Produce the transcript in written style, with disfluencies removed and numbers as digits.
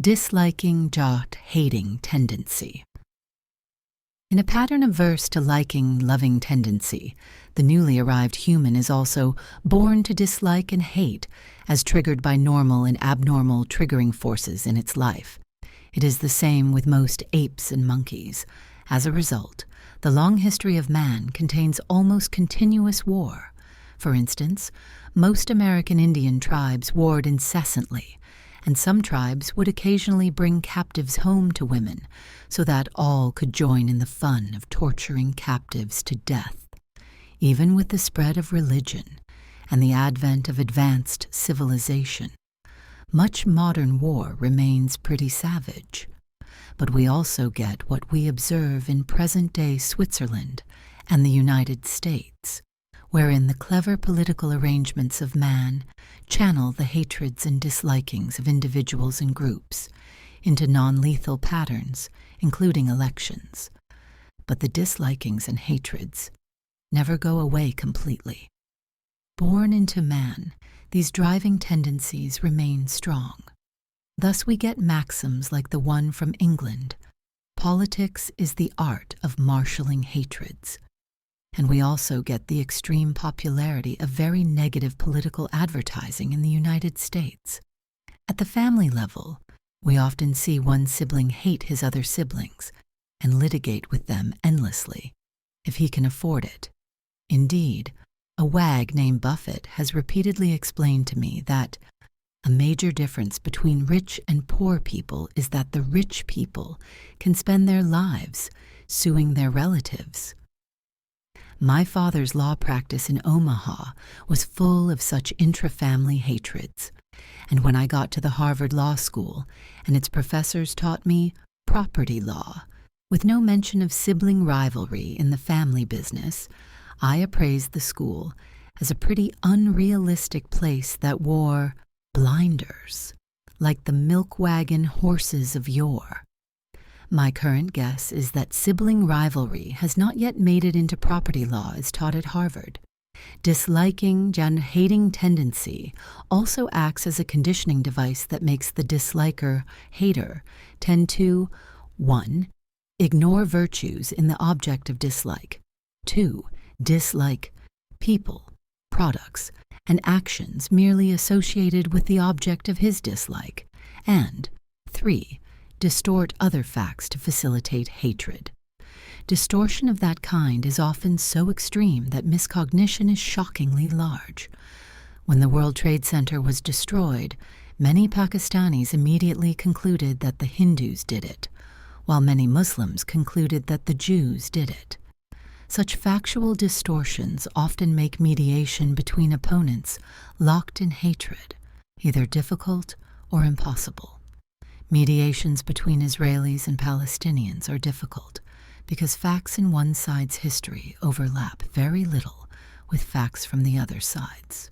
disliking-hating tendency. In a pattern averse to liking-loving tendency, the newly arrived human is also born to dislike and hate as triggered by normal and abnormal triggering forces in its life. It is the same with most apes and monkeys. As a result, the long history of man contains almost continuous war. For instance, most American Indian tribes warred incessantly, and some tribes would occasionally bring captives home to women so that all could join in the fun of torturing captives to death. Even with the spread of religion and the advent of advanced civilization, much modern war remains pretty savage. But we also get what we observe in present-day Switzerland and the United States, wherein the clever political arrangements of man channel the hatreds and dislikings of individuals and groups into non-lethal patterns, including elections. But the dislikings and hatreds never go away completely. Born into man, these driving tendencies remain strong. Thus we get maxims like the one from England: politics is the art of marshalling hatreds. And we also get the extreme popularity of very negative political advertising in the United States. At the family level, we often see one sibling hate his other siblings and litigate with them endlessly, if he can afford it. Indeed, a wag named Buffett has repeatedly explained to me that a major difference between rich and poor people is that the rich people can spend their lives suing their relatives. My father's law practice in Omaha was full of such intra-family hatreds, and when I got to the Harvard Law School and its professors taught me property law, with no mention of sibling rivalry in the family business, I appraised the school as a pretty unrealistic place that wore blinders, like the milk wagon horses of yore. My current guess is that sibling rivalry has not yet made it into property law as taught at Harvard. Disliking and hating tendency also acts as a conditioning device that makes the disliker-hater tend to 1. Ignore virtues in the object of dislike, 2. Dislike people, products, and actions merely associated with the object of his dislike, and 3. Distort other facts to facilitate hatred. Distortion of that kind is often so extreme that miscognition is shockingly large. When the World Trade Center was destroyed, many Pakistanis immediately concluded that the Hindus did it, while many Muslims concluded that the Jews did it. Such factual distortions often make mediation between opponents locked in hatred either difficult or impossible. Mediations between Israelis and Palestinians are difficult because facts in one side's history overlap very little with facts from the other sides.